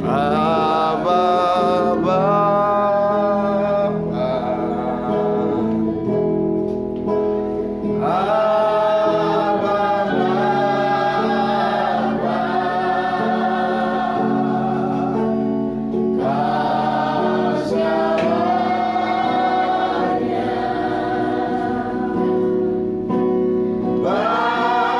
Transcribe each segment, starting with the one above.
Abba Bapa, Abba Bapa, kasihnya bagiku.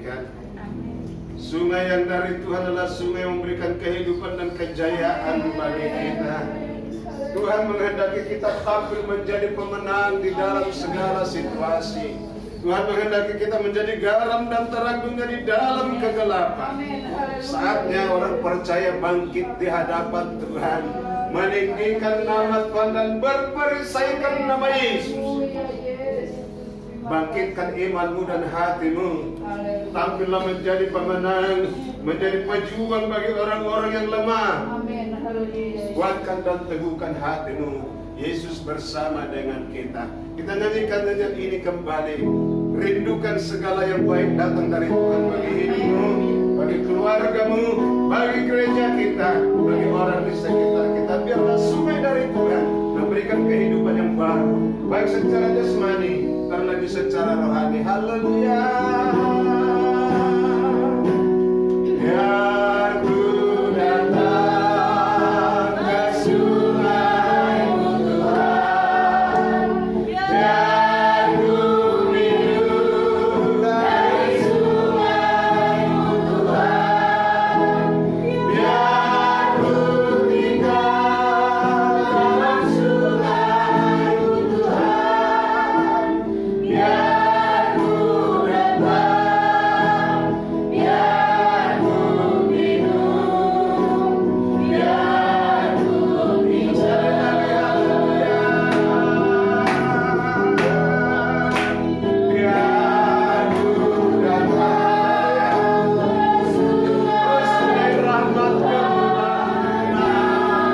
damaikan. Sungai yang dari Tuhan adalah sungai yang memberikan kehidupan dan kejayaan bagi kita. Tuhan menghendaki kita tampil menjadi pemenang di dalam segala situasi. Tuhan menghendaki kita menjadi garam dan terang dunia di dalam kegelapan. Saatnya orang percaya bangkit di hadapan Tuhan, meninggikan nama Tuhan dan berperisaikan nama Yesus. Bangkitkan imanmu dan hatimu. Tampillah menjadi pemenang, menjadi pejuang bagi orang-orang yang lemah. Kuatkan dan teguhkan hatimu. Yesus bersama dengan kita. Kita nyanyikan nyanyian ini kembali. Rindukan segala yang baik datang dari Tuhan bagi hidupmu, bagi keluargamu, bagi gereja kita, bagi orang di sekitar kita. Biarlah sungai dari Tuhan memberikan kehidupan yang baru, baik secara jasmani, terlebih secara rohani. Haleluya. Biar ku datang ke sungai-Mu Tuhan, biar ku minum dari sungai-Mu Tuhan, biar ku tinggal dalam sungai-Mu Tuhan, biar ku datang, biar ku minum, biar ku tinggal. Biar ku datang ke sungai rahmat-Mu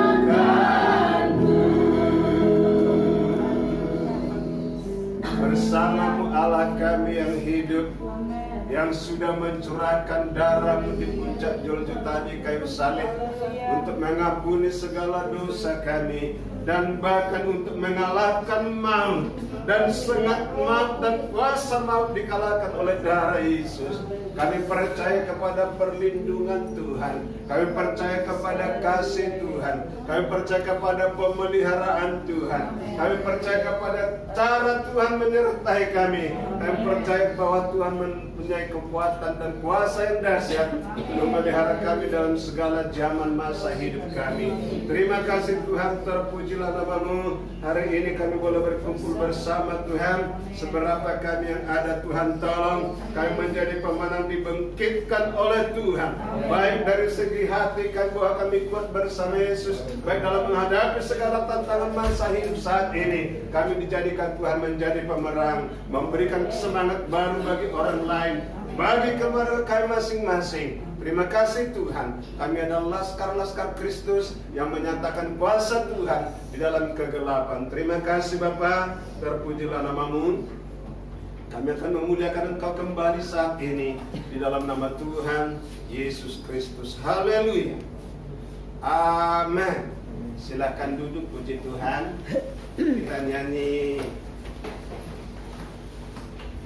makanku. Bersama-Mu Allah kami yang hidup, yang sudah mencurahkan darah-Mu di puncak Golgota tadi kayu salib untuk mengampuni segala dosa kami dan bahkan untuk mengalahkan maut dan sengat maut dan kuasa maut dikalahkan oleh darah Yesus. Kami percaya kepada perlindungan Tuhan, kami percaya kepada kasih Tuhan, kami percaya kepada pemeliharaan Tuhan, kami percaya kepada cara Tuhan menyertai kami. Kami percaya bahwa Tuhan mempunyai kekuatan dan kuasa yang dahsyat untuk memelihara kami dalam segala zaman masa hidup kami. Terima kasih Tuhan, terpujilah nama-Mu. Hari ini kami boleh berkumpul bersama Tuhan. Seberapa kami yang ada, Tuhan tolong kami menjadi pemenang, dibangkitkan oleh Tuhan, baik dari segi hati kami bahwa kami kuat bersama Yesus, baik dalam menghadapi segala tantangan masa hidup saat ini. Kami dijadikan Tuhan menjadi pemenang, memberikan semangat baru bagi orang lain, bagi keluarga kami masing-masing. Terima kasih Tuhan, kami adalah laskar-laskar Kristus yang menyatakan kuasa Tuhan di dalam kegelapan. Terima kasih Bapa, terpujilah nama-Mu. Kami akan memuliakan Engkau kembali saat ini di dalam nama Tuhan Yesus Kristus. Haleluya. Amin. Silakan duduk, puji Tuhan. Kita nyanyi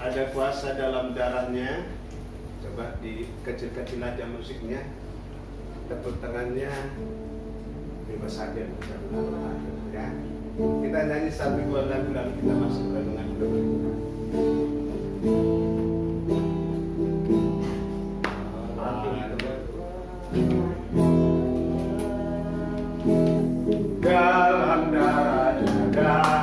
Ada Kuasa Dalam Darahnya. Coba dikecil-kecil aja musiknya. Tepuk tangannya. Bebas saja ya. Kita nyanyi 1-2 lagu lalu kita masuk ke dengan dalam darah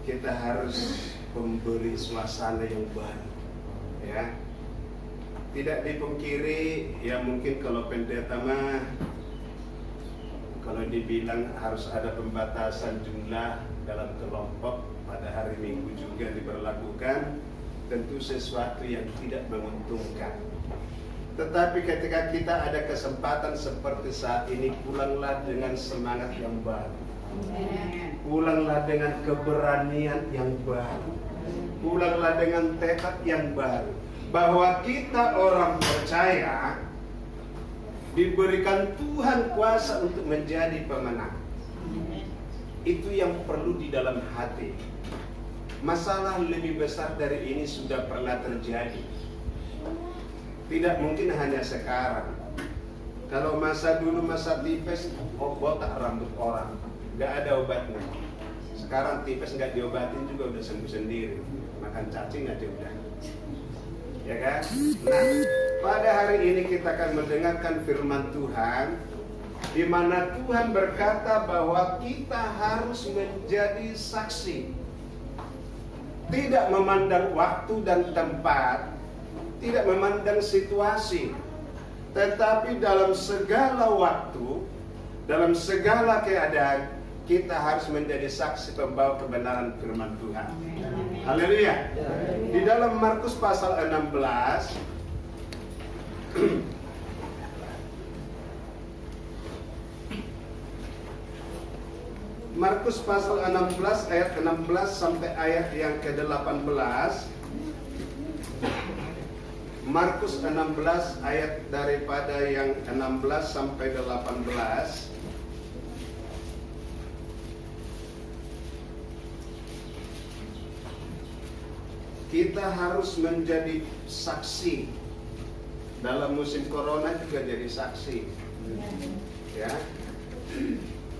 kita harus memberi suasana yang baru, ya. Tidak dipungkiri, ya mungkin kalau pendeta mah, kalau dibilang harus ada pembatasan jumlah dalam kelompok pada hari Minggu juga diberlakukan, tentu sesuatu yang tidak menguntungkan. Tetapi ketika kita ada kesempatan seperti saat ini, pulanglah dengan semangat yang baru. Pulanglah dengan keberanian yang baru. Pulanglah dengan tekad yang baru. Bahwa kita orang percaya diberikan Tuhan kuasa untuk menjadi pemenang. Itu yang perlu di dalam hati. Masalah lebih besar dari ini sudah pernah terjadi. Tidak mungkin hanya sekarang. Kalau masa dulu, masa tipes, botak rambut orang, nggak ada obatnya. Sekarang tipes nggak diobatin juga udah sembuh sendiri. Makan cacing aja udah. Ya kan? Nah, pada hari ini kita akan mendengarkan firman Tuhan, di mana Tuhan berkata bahwa kita harus menjadi saksi. Tidak memandang waktu dan tempat, tidak memandang situasi, tetapi dalam segala waktu, dalam segala keadaan, kita harus menjadi saksi pembawa kebenaran firman Tuhan. Haleluya. Di dalam Markus pasal 16, Markus pasal 16 ayat 16 sampai ayat yang ke-18. Markus 16 ayat daripada yang 16 sampai 18. Kita harus menjadi saksi. Dalam musim corona juga jadi saksi. Ya.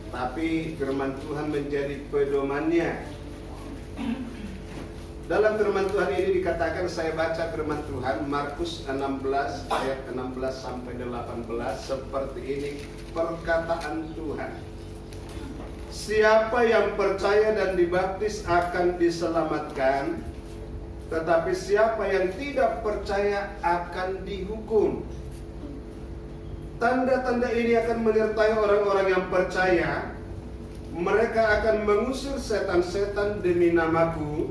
Tapi firman Tuhan menjadi pedomannya. Dalam firman Tuhan ini dikatakan, saya baca firman Tuhan Markus 16 ayat 16 sampai 18 seperti ini perkataan Tuhan. Siapa yang percaya dan dibaptis akan diselamatkan, tetapi siapa yang tidak percaya akan dihukum. Tanda-tanda ini akan menyertai orang-orang yang percaya. Mereka akan mengusir setan-setan demi namaku.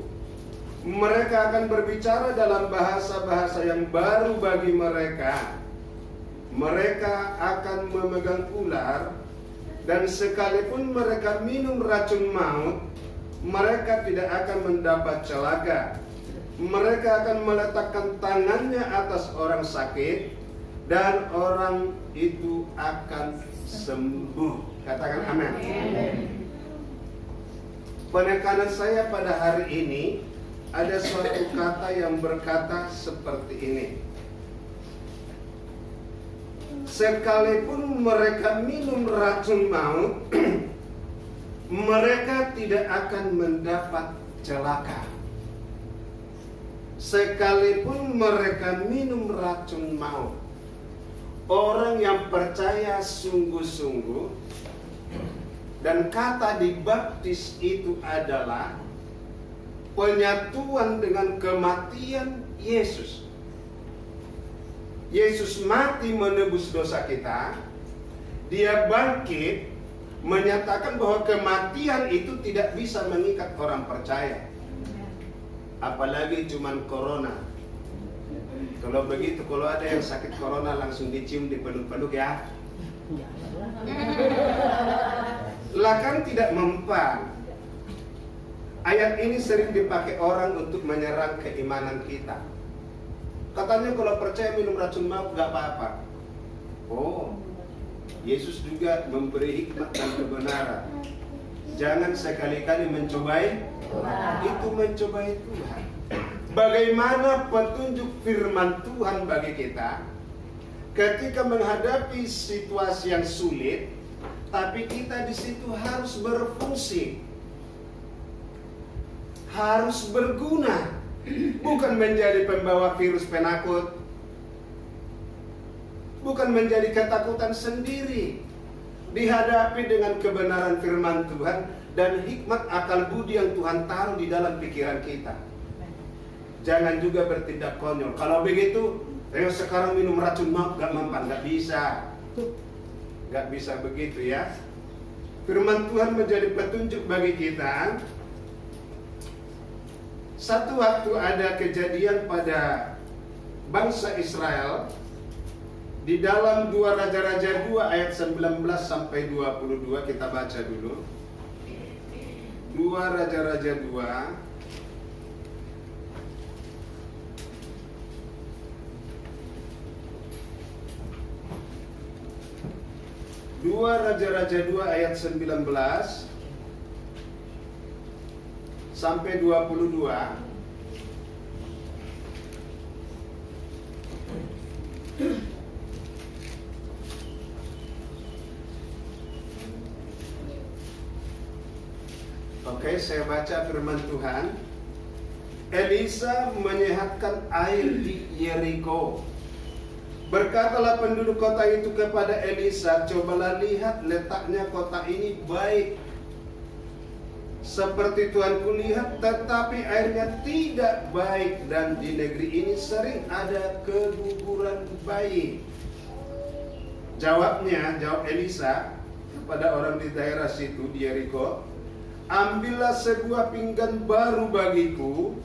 Mereka akan berbicara dalam bahasa-bahasa yang baru bagi mereka. Mereka akan memegang ular, dan sekalipun mereka minum racun maut, mereka tidak akan mendapat celaka. Mereka akan meletakkan tangannya atas orang sakit, dan orang itu akan sembuh. Katakan amin. Penekanan saya pada hari ini, ada suatu kata yang berkata seperti ini. Sekalipun mereka minum racun maut, mereka tidak akan mendapat celaka. Sekalipun mereka minum racun maut, orang yang percaya sungguh-sungguh, dan kata dibaptis itu adalah penyatuan dengan kematian Yesus. Yesus mati menebus dosa kita. Dia bangkit menyatakan bahwa kematian itu tidak bisa mengikat orang percaya. Apalagi cuman corona. Kalau begitu, kalau ada yang sakit corona langsung dicium di peluk-peluk ya. Lah kan tidak mempan. Ayat ini sering dipakai orang untuk menyerang keimanan kita. Katanya kalau percaya minum racun maut gak apa-apa. Oh, Yesus juga memberi hikmat dan kebenaran. Jangan sekali-kali mencobai, itu mencobai Tuhan. Bagaimana petunjuk firman Tuhan bagi kita ketika menghadapi situasi yang sulit, tapi kita di situ harus berfungsi, harus berguna, bukan menjadi pembawa virus penakut, bukan menjadi ketakutan sendiri. Dihadapi dengan kebenaran firman Tuhan, dan hikmat akal budi yang Tuhan taruh di dalam pikiran kita. Jangan juga bertindak konyol. Kalau begitu, sekarang minum racun maut gak mempan, gak bisa. Gak bisa begitu ya. Firman Tuhan menjadi petunjuk bagi kita. Satu waktu ada kejadian pada bangsa Israel di dalam 2 Raja-Raja 2 ayat 19 sampai 22, kita baca dulu. 2 Raja-Raja 2 Raja-Raja 2 ayat 19 sampai 22. Oke, saya baca firman Tuhan. Elisa menyehatkan air di Yeriko. Berkatalah penduduk kota itu kepada Elisa, cobalah lihat letaknya kota ini baik seperti Tuhan kulihat, tetapi airnya tidak baik dan di negeri ini sering ada keguguran bayi. Jawab Elisa kepada orang di daerah situ di Yeriko, ambillah sebuah pinggan baru bagiku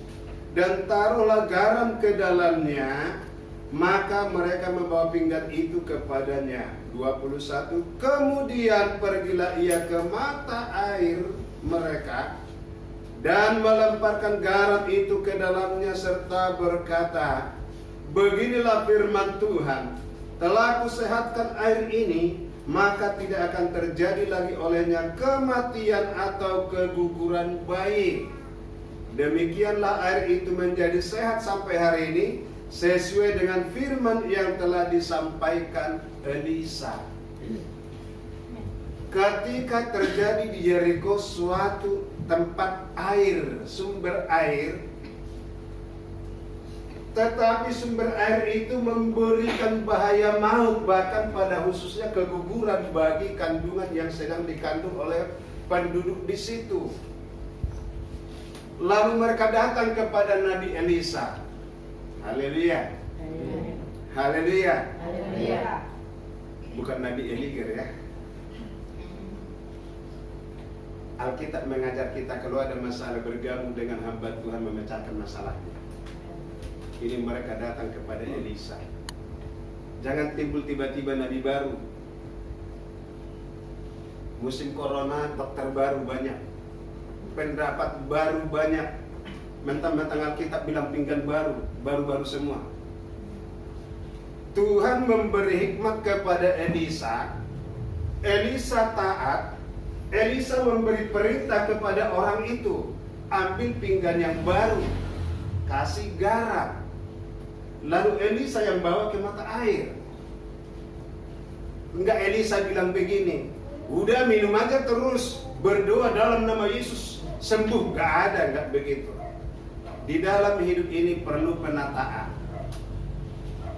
dan taruhlah garam ke dalamnya. Maka mereka membawa pinggan itu kepadanya. 21. Kemudian pergilah ia ke mata air mereka dan melemparkan garam itu ke dalamnya serta berkata, beginilah firman Tuhan, telah kusehatkan air ini, maka tidak akan terjadi lagi olehnya kematian atau keguguran bayi. Demikianlah air itu menjadi sehat sampai hari ini, sesuai dengan firman yang telah disampaikan Elisa. Ketika terjadi di Yeriko suatu tempat air, sumber air, tetapi sumber air itu memberikan bahaya maut, bahkan pada khususnya keguguran bagi kandungan yang sedang dikandung oleh penduduk di situ. Lalu mereka datang kepada Nabi Elisa. Haleluya. Haleluya. Bukan Nabi Eliger ya. Alkitab mengajar kita kalau ada masalah bergabung dengan hamba Tuhan memecahkan masalahnya. Ini mereka datang kepada Elisa. Jangan timbul tiba-tiba nabi baru. Musim corona dokter baru banyak, pendapat baru banyak. Mentang-mentang Alkitab bilang pinggan baru semua. Tuhan memberi hikmat kepada Elisa. Elisa taat. Elisa memberi perintah kepada orang itu, ambil pinggan yang baru, kasih garam. Lalu Elisa yang bawa ke mata air. Enggak, Elisa bilang begini, udah minum aja terus, berdoa dalam nama Yesus sembuh. Enggak begitu. Di dalam hidup ini perlu penataan.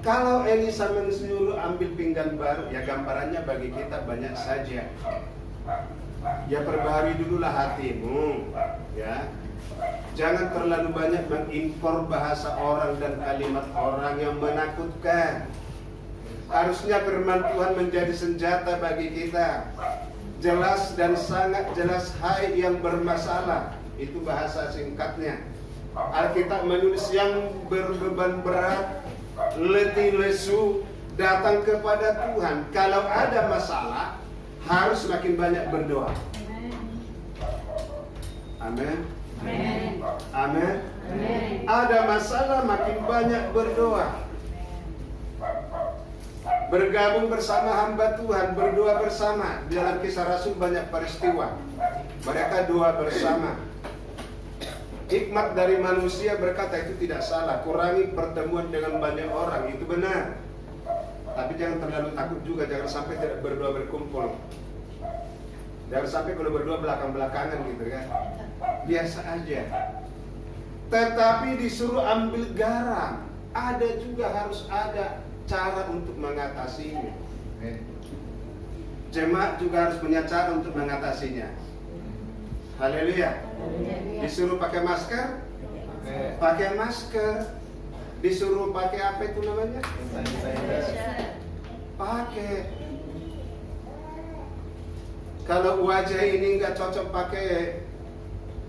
Kalau Elisa menyuruh ambil pinggan baru, ya gambarannya bagi kita banyak saja. Ya perbaharui dululah hatimu, ya. Jangan terlalu banyak mengimpor bahasa orang dan kalimat orang yang menakutkan. Harusnya firman Tuhan menjadi senjata bagi kita. Jelas dan sangat jelas, hai yang bermasalah. Itu bahasa singkatnya. Alkitab menulis yang berbeban berat, letih lesu, datang kepada Tuhan. Kalau ada masalah, harus makin banyak berdoa. Amin. Amin. Ada masalah, makin banyak berdoa. Bergabung bersama hamba Tuhan, berdoa bersama. Dalam Kisah Rasul banyak peristiwa. Mereka doa bersama. Hikmat dari manusia berkata itu tidak salah. Kurangi pertemuan dengan banyak orang, itu benar. Tapi jangan terlalu takut juga. Jangan sampai tidak berdoa berkumpul. Jangan sampai kalau berdoa belakang-belakangan gitu kan. Biasa aja. Tetapi disuruh ambil garam. Ada juga harus ada cara untuk mengatasinya. Jemaat juga harus punya cara untuk mengatasinya. Haleluya. Disuruh pakai masker? Pakai masker. Disuruh pakai apa itu namanya? Pakai. Kalau wajah ini nggak cocok pakai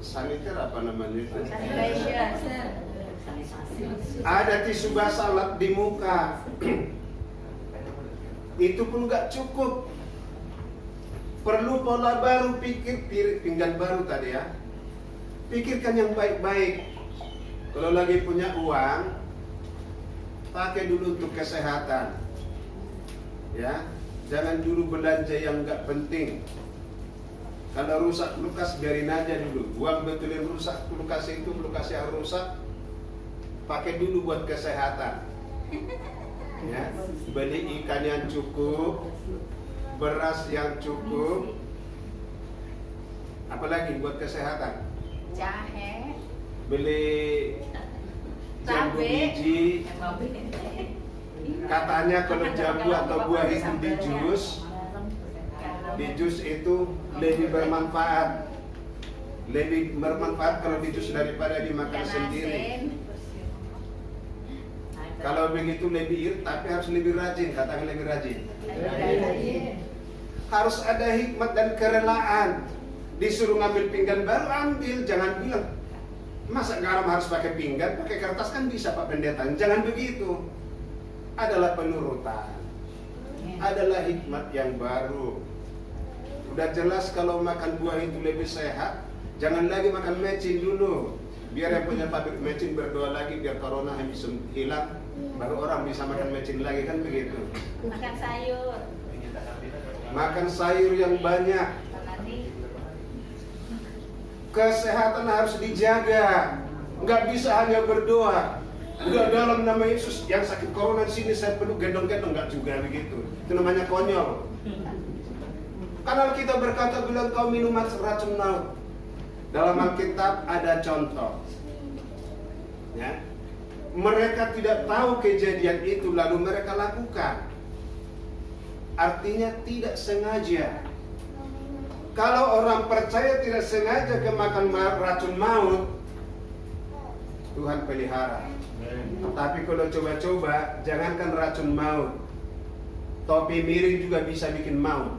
saniter apa namanya itu? Ada tisu basah lap di muka. Itu pun nggak cukup. Perlu pola baru, pikir pinggan baru tadi ya. Pikirkan yang baik-baik. Kalau lagi punya uang, pakai dulu untuk kesehatan. Ya, jangan dulu belanja yang nggak penting. Kalau rusak lukas biarin aja dulu. Uang betulin rusak lukas itu, lukas yang rusak, pakai dulu buat kesehatan. Ya, beli ikan yang cukup, beras yang cukup, apalagi buat kesehatan. Jahe, Beli jambu biji. Katanya kalau jambu atau buah itu di jus itu lebih bermanfaat. Lebih bermanfaat kalau di jus daripada dimakan sendiri. Kalau begitu lebih irit, tapi harus lebih rajin. Katakan lebih rajin. Harus ada hikmat dan kerelaan. Disuruh ngambil pinggan baru, ambil. Jangan bilang, masa garam harus pakai pinggan, pakai kertas kan bisa Pak Pendeta. Jangan begitu. Adalah penurutan. Adalah hikmat yang baru. Udah jelas kalau makan buah itu lebih sehat. Jangan lagi makan mecin dulu. Biar yang punya pabrik mecin berdoa lagi biar corona bisa hilang. Baru orang bisa makan mecin lagi, kan begitu. Makan sayur. Makan sayur yang banyak. Kesehatan harus dijaga. Nggak bisa hanya berdoa. Udah dalam nama Yesus yang sakit corona di sini saya perlu gendong-gendong, nggak juga begitu. Itu namanya konyol. Karena kita berkata bilang kau minum racun maut. Dalam Alkitab ada contoh. Ya. Mereka tidak tahu kejadian itu lalu mereka lakukan. Artinya tidak sengaja. Kalau orang percaya tidak sengaja kemakan racun maut, Tuhan pelihara. Tapi kalau coba-coba, jangankan racun maut, topi miring juga bisa bikin maut.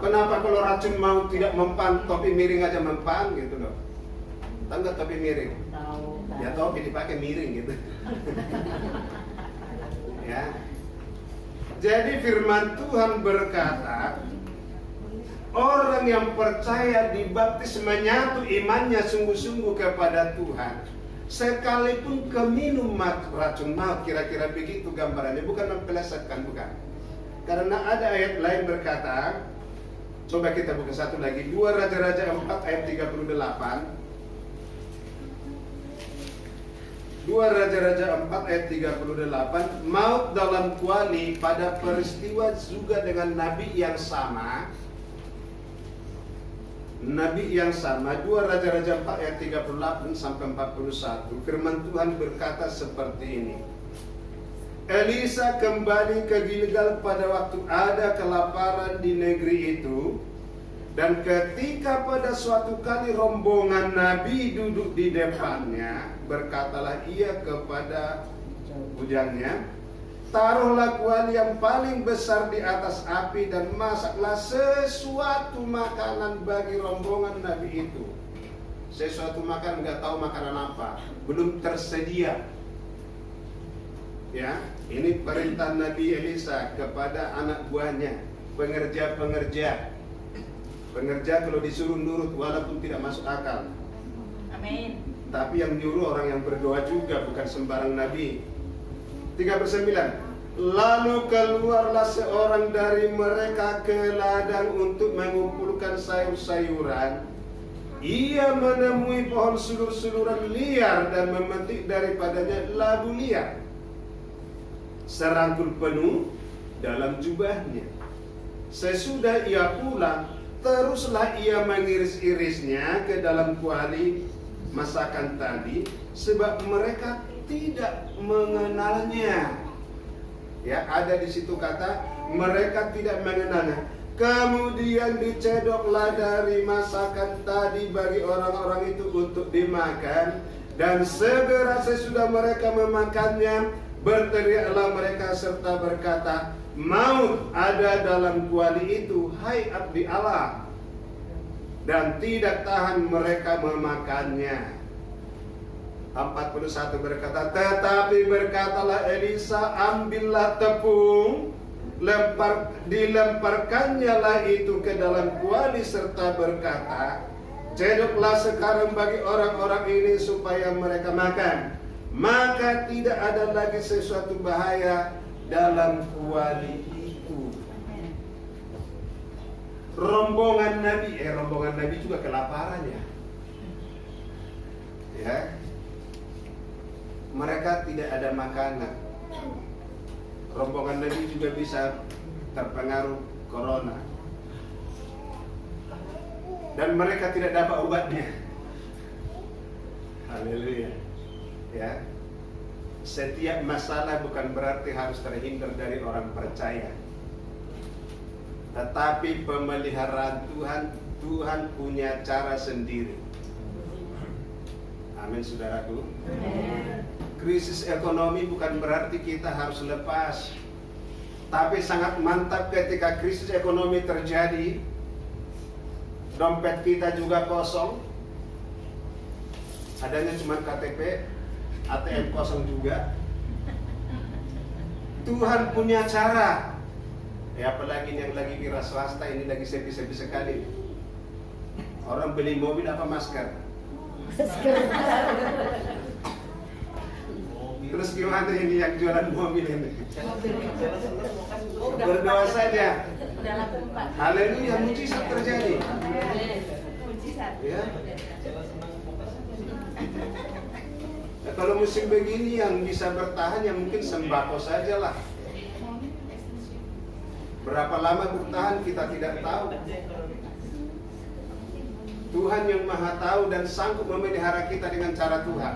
Kenapa kalau racun maut tidak mempan, topi miring aja mempan gitu loh? Tahu nggak topi miring? Tahu. Ya topi dipakai miring gitu. Ya. Jadi firman Tuhan berkata, orang yang percaya dibaptis menyatu imannya sungguh-sungguh kepada Tuhan, sekalipun keminum racun maut, kira-kira begitu gambarannya, bukan mempelesetkan, bukan. Karena ada ayat lain berkata, coba kita buka satu lagi, 2 Raja-Raja 4 ayat 38. 2 Raja-Raja 4 ayat 38, maut dalam kuali pada peristiwa juga dengan nabi yang sama. Nabi yang sama, 2 Raja-Raja 4 ayat 38 sampai 41. Firman Tuhan berkata seperti ini. Elisa kembali ke Gilgal pada waktu ada kelaparan di negeri itu. Dan ketika pada suatu kali rombongan Nabi duduk di depannya, berkatalah ia kepada bujannya, taruhlah kuali yang paling besar di atas api dan masaklah sesuatu makanan bagi rombongan Nabi itu. Sesuatu makanan, nggak tahu makanan apa, belum tersedia. Ya, ini perintah Nabi Elisa kepada anak buahnya, pengerja-pengerja. Pengerja kalau disuruh nurut walaupun tidak masuk akal. Amin. Tapi yang nyuruh orang yang berdoa juga, bukan sembarang nabi. 39. Lalu keluarlah seorang dari mereka ke ladang untuk mengumpulkan sayur-sayuran. Ia menemui pohon sulur-suluran liar dan memetik daripadanya labu liar. Serangkul penuh dalam jubahnya. Sesudah ia pulang, teruslah ia mengiris-irisnya ke dalam kuali masakan tadi, sebab mereka tidak mengenalnya. Ya, ada di situ kata mereka tidak mengenalnya. Kemudian dicedoklah dari masakan tadi bagi orang-orang itu untuk dimakan. Dan segera sesudah mereka memakannya, berteriaklah mereka serta berkata, maut ada dalam kuali itu, hai abdi Allah. Dan tidak tahan mereka memakannya. 41 berkata, tetapi berkatalah Elisa, ambillah tepung, dilemparkannya lah itu ke dalam kuali serta berkata, cedoklah sekarang bagi orang-orang ini supaya mereka makan, maka tidak ada lagi sesuatu bahaya dalam kuali itu. Rombongan Nabi juga kelaparan ya. Ya. Mereka tidak ada makanan. Rombongan Nabi juga bisa terpengaruh corona. Dan mereka tidak dapat obatnya. Haleluya. Ya. Setiap masalah bukan berarti harus terhindar dari orang percaya. Tetapi pemeliharaan Tuhan punya cara sendiri. Amin saudaraku. Krisis ekonomi bukan berarti kita harus lepas. Tapi sangat mantap ketika krisis ekonomi terjadi, dompet kita juga kosong, adanya cuma KTP, ATM kosong juga. Tuhan punya cara. Ya apalagi yang lagi wira swasta ini lagi sepi-sepi sekali. Orang beli mobil apa masker? Terus gimana ini yang jualan mobil ini? Berdoa saja. Haleluya, mujizat terjadi. Ya. Nah, kalau musim begini yang bisa bertahan ya mungkin sembako sajalah. Berapa lama bertahan kita tidak tahu. Tuhan yang maha tahu dan sanggup memelihara kita dengan cara Tuhan.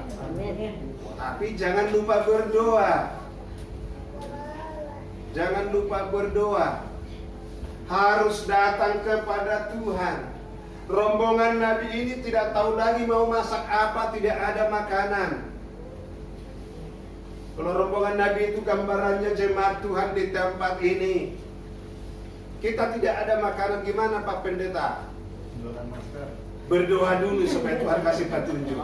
Tapi jangan lupa berdoa. Jangan lupa berdoa. Harus datang kepada Tuhan. Rombongan Nabi ini tidak tahu lagi mau masak apa, tidak ada makanan. Kalau rombongan Nabi itu gambarannya jemaat Tuhan di tempat ini. Kita tidak ada makanan, gimana Pak Pendeta? Berdoa dulu supaya Tuhan kasih petunjuk.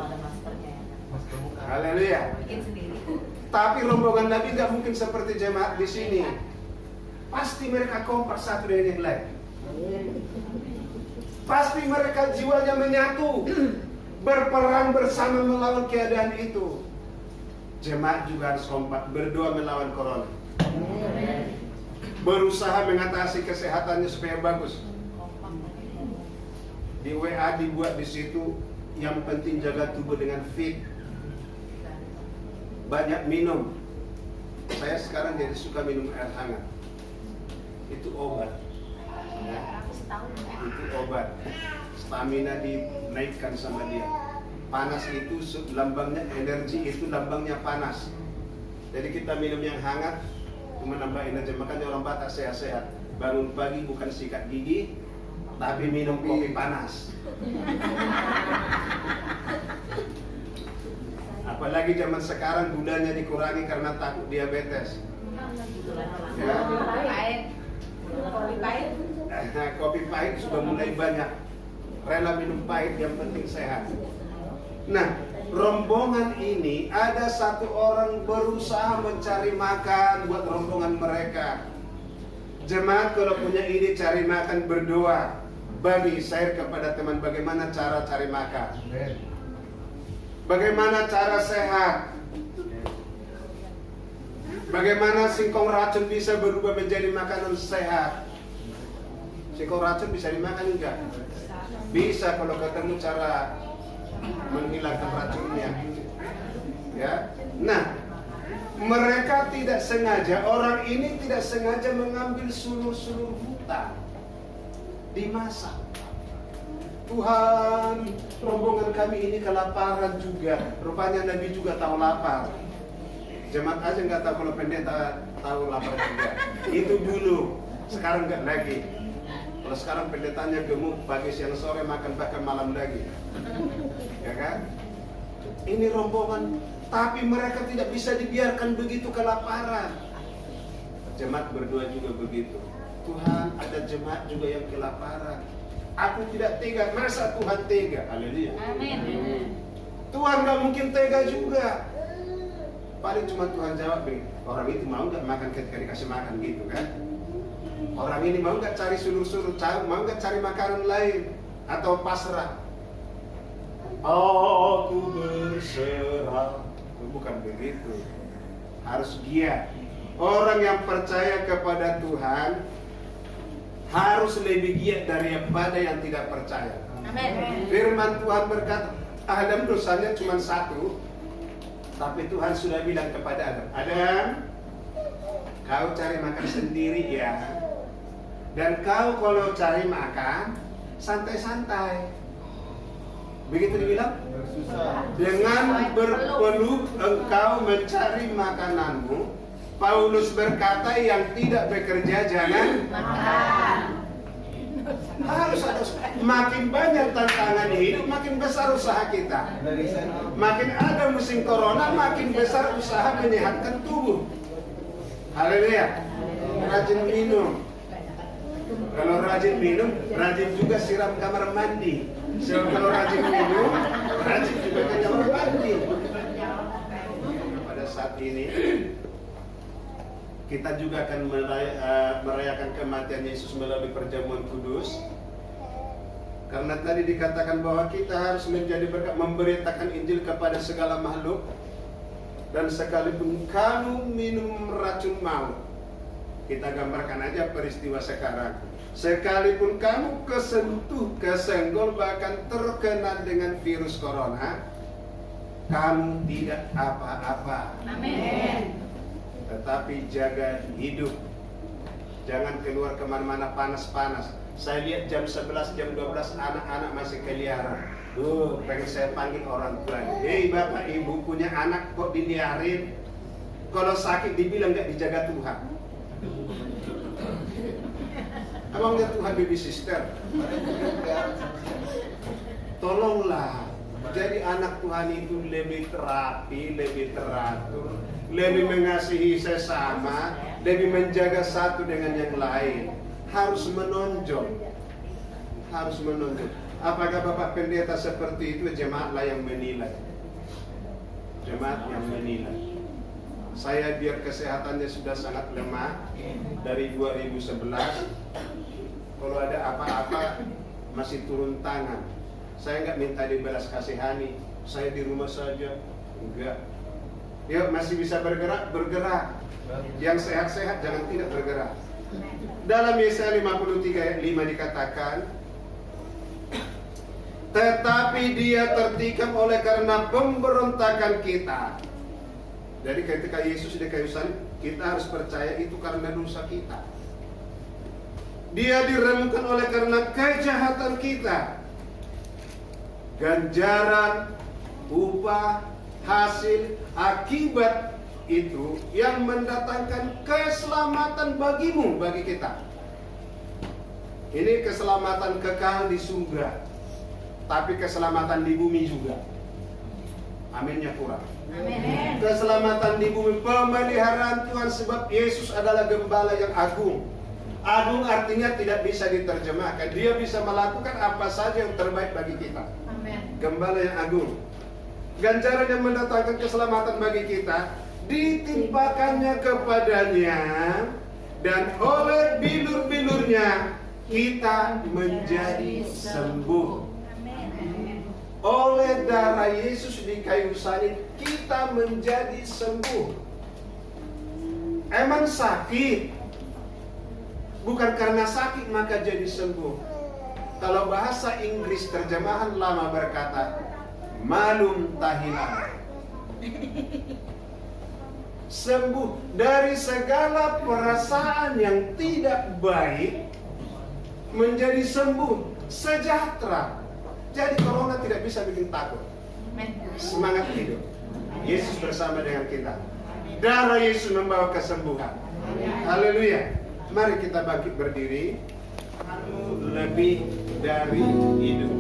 Haleluya. Tapi rombongan Nabi nggak mungkin seperti jemaat di sini. Pasti mereka kompak satu dengan yang lain. Pasti mereka jiwanya menyatu, berperang bersama melawan keadaan itu. Jemaat juga harus kompak berdoa melawan corona. Berusaha mengatasi kesehatannya supaya bagus. Di WA dibuat di situ, yang penting jaga tubuh dengan fit. Banyak minum. Saya sekarang jadi suka minum air hangat. Itu obat. Ya. Itu obat. Stamina dinaikkan sama dia. Panas itu lambangnya energi, itu lambangnya panas. Jadi kita minum yang hangat, itu menambah energi. Makanya orang Batak sehat-sehat. Bangun pagi bukan sikat gigi, tapi minum kopi panas. Apalagi zaman sekarang gulanya dikurangi karena takut diabetes. Ya. Kopi pahit sudah mulai banyak. Rela minum pahit, yang penting sehat. Nah, rombongan ini ada satu orang berusaha mencari makan buat rombongan mereka. Jemaat kalau punya ide cari makan, berdoa. Bagi share kepada teman bagaimana cara cari makan. Bagaimana cara sehat. Bagaimana singkong racun bisa berubah menjadi makanan sehat. Singkong racun bisa dimakan enggak? Bisa kalau ketemu cara menghilangkan racunnya. Ya. Nah, mereka tidak sengaja, orang ini tidak sengaja mengambil sulur-sulur hutan. Dimasak. Tuhan, rombongan kami ini kelaparan juga. Rupanya Nabi juga tahu lapar. Jemaat aja nggak tahu kalau pendeta tahu lapar juga. Itu dulu, sekarang nggak lagi. Kalau sekarang pendetanya gemuk, pagi siang sore makan bahkan malam lagi. Ya kan? Ini rombongan, tapi mereka tidak bisa dibiarkan begitu kelaparan. Jemaat berdua juga begitu. Tuhan, ada jemaat juga yang kelaparan. Aku tidak tega, masa Tuhan tega? Haleluya. Amin. Tuhan gak mungkin tega juga. Paling cuma Tuhan jawab, orang itu mau gak makan ketika dikasih makan gitu kan? Orang ini mau gak cari sulur-sulur, mau gak cari makanan lain? Atau pasrah? Aku berserah. Bukan begitu. Harus giat. Orang yang percaya kepada Tuhan harus lebih giat daripada yang tidak percaya. Amin. Firman Tuhan berkata, Adam dosanya cuma satu, tapi Tuhan sudah bilang kepada Adam, Adam, kau cari makan sendiri ya. Dan kau kalau cari makan, santai-santai. Begitu dibilang? Dengan berpeluh engkau mencari makananmu. Paulus berkata, yang tidak bekerja jangan Makan. harus makin banyak tantangan hidup, makin besar usaha kita. Makin ada musim corona, makin besar usaha menyehatkan tubuh. Haleluya. Rajin minum. Kalau rajin minum, rajin juga siram kamar mandi. So, kalau rajin minum, rajin juga ke kamar mandi. Pada saat ini kita juga akan merayakan kematian Yesus melalui perjamuan kudus. Karena tadi dikatakan bahwa kita harus menjadi berkat, memberitakan Injil kepada segala makhluk. Dan sekalipun kamu minum racun maut, kita gambarkan aja peristiwa sekarang. Sekalipun kamu kesenggol, bahkan terkena dengan virus corona, kamu tidak apa-apa. Amin. Tetapi jaga hidup. Jangan keluar kemana-mana panas-panas. Saya lihat jam 11, jam 12 anak-anak masih keliaran. Pengen saya panggil orang tuanya. Hei bapak ibu punya anak kok diliarin? Kalau sakit dibilang gak dijaga Tuhan. Emangnya Tuhan baby sister? Tolonglah. Jadi anak Tuhan itu lebih terapi, lebih teratur, lebih mengasihi sesama, lebih menjaga satu dengan yang lain. Harus menonjol. Harus menonjol. Apakah Bapak Pendeta seperti itu? Jemaatlah yang menilai. Jemaat yang menilai. Saya biar kesehatannya sudah sangat lemah dari 2011. Kalau ada apa-apa masih turun tangan. Saya nggak minta dibalas kasihani. Saya di rumah saja. Enggak. Ya masih bisa bergerak, bergerak. Yang sehat-sehat jangan tidak bergerak. Dalam Yesaya 53 ayat 5 dikatakan, tetapi dia tertikam oleh karena pemberontakan kita. Jadi ketika Yesus di kayu salib, kita harus percaya itu karena dosa kita. Dia diremukkan oleh karena kejahatan kita. Ganjaran, upah, hasil, akibat itu yang mendatangkan keselamatan bagimu, bagi kita. Ini keselamatan kekal di surga, tapi keselamatan di bumi juga. Aminnya kurang. Amin. Keselamatan di bumi, pemeliharaan Tuhan, sebab Yesus adalah gembala yang agung. Agung artinya tidak bisa diterjemahkan. Dia bisa melakukan apa saja yang terbaik bagi kita. Amin. Gembala yang agung. Ganjaran yang mendatangkan keselamatan bagi kita ditimpakannya kepadanya, dan oleh bilur-bilurnya kita menjadi sembuh. Amin. Oleh darah Yesus di kayu salib kita menjadi sembuh. Emang sakit? Bukan karena sakit maka jadi sembuh. Kalau bahasa Inggris terjemahan lama berkata malum tahilah. Sembuh dari segala perasaan yang tidak baik, menjadi sembuh, sejahtera. Jadi corona tidak bisa bikin takut. Semangat hidup. Yesus bersama dengan kita. Darah Yesus membawa kesembuhan. Haleluya. Mari kita bangkit berdiri. kemurahan-Mu lebih dari hidup.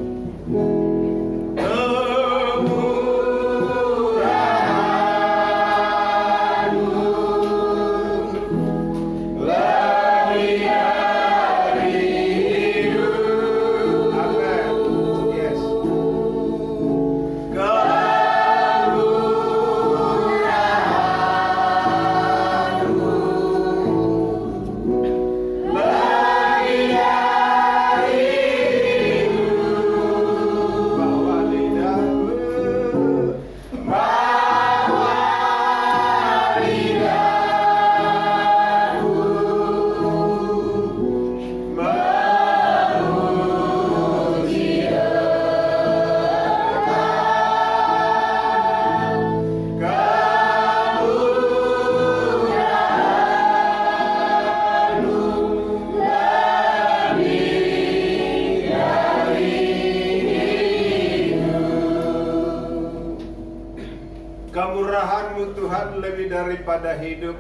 Kemurahan-Mu Tuhan lebih daripada hidup.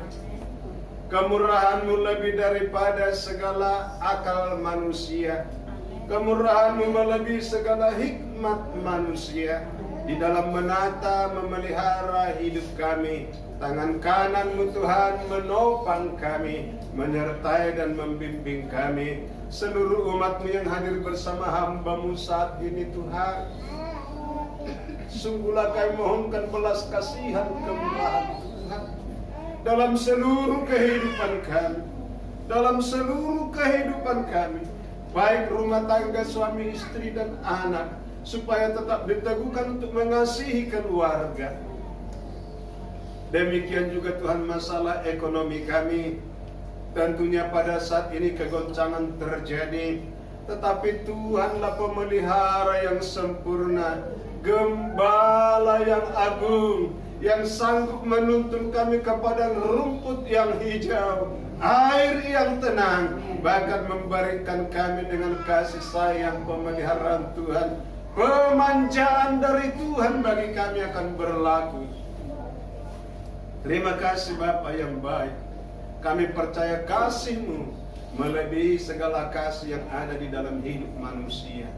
Kemurahan-Mu lebih daripada segala akal manusia. Kemurahan-Mu melebihi segala hikmat manusia. Di dalam menata, memelihara hidup kami. Tangan kanan-Mu Tuhan menopang kami, menyertai dan membimbing kami. Seluruh umat-Mu yang hadir bersama hamba-Mu saat ini Tuhan, sungguhlah kami mohonkan belas kasihan kemurahan Tuhan dalam seluruh kehidupan kami, dalam seluruh kehidupan kami, baik rumah tangga suami istri dan anak, supaya tetap diteguhkan untuk mengasihi keluarga. Demikian juga Tuhan masalah ekonomi kami, tentunya pada saat ini kegoncangan terjadi, tetapi Tuhanlah pemelihara yang sempurna, Gembala yang agung, yang sanggup menuntun kami kepada rumput yang hijau, air yang tenang, bahkan memberikan kami dengan kasih sayang pemeliharaan Tuhan. Pemanjaan dari Tuhan bagi kami akan berlaku. Terima kasih Bapa yang baik. Kami percaya kasih-Mu melebihi segala kasih yang ada di dalam hidup manusia.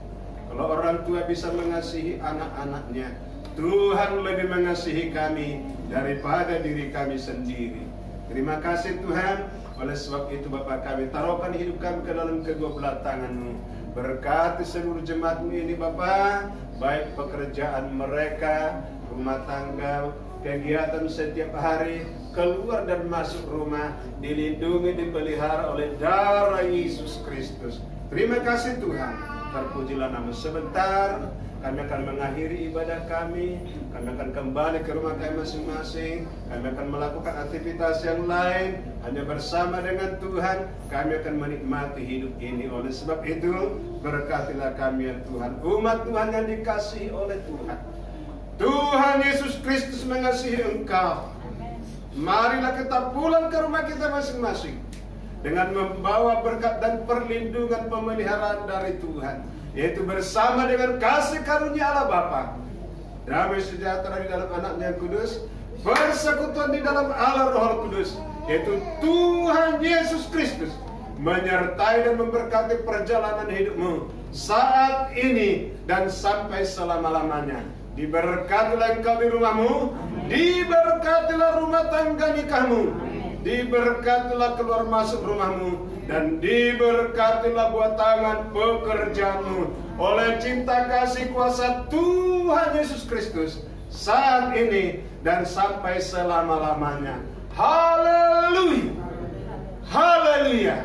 Kalau orang tua bisa mengasihi anak-anaknya, Tuhan lebih mengasihi kami daripada diri kami sendiri. Terima kasih Tuhan. Oleh sebab itu Bapa kami taruhkan hidup kami ke dalam kedua belah tangan-Mu. Berkati seluruh jemaat-Mu ini Bapa, baik pekerjaan mereka, rumah tangga, kegiatan setiap hari, keluar dan masuk rumah, dilindungi, dipelihara oleh darah Yesus Kristus. Terima kasih Tuhan. Terpujilah nama. Sebentar kami akan mengakhiri ibadah kami akan kembali ke rumah kami masing-masing. Kami akan melakukan aktivitas yang lain hanya bersama dengan Tuhan. Kami akan menikmati hidup ini. Oleh sebab itu berkatilah kami ya Tuhan, umat Tuhan yang dikasihi oleh Tuhan. Tuhan Yesus Kristus mengasihi engkau. Marilah kita pulang ke rumah kita masing-masing dengan membawa berkat dan perlindungan pemeliharaan dari Tuhan, yaitu bersama dengan kasih karunia Allah Bapa, damai sejahtera di dalam Anaknya yang kudus, persekutuan di dalam Allah Roh Kudus, yaitu Tuhan Yesus Kristus, menyertai dan memberkati perjalanan hidupmu saat ini dan sampai selama-lamanya. Diberkatilah engkau di rumahmu, diberkatilah rumah tangga nikahmu, diberkatilah keluar masuk rumahmu, dan diberkatilah buat tangan pekerjaanmu oleh cinta kasih kuasa Tuhan Yesus Kristus saat ini dan sampai selama-lamanya. Haleluya, haleluya,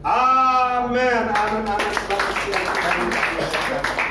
amin, amin, amin. Selamat siang.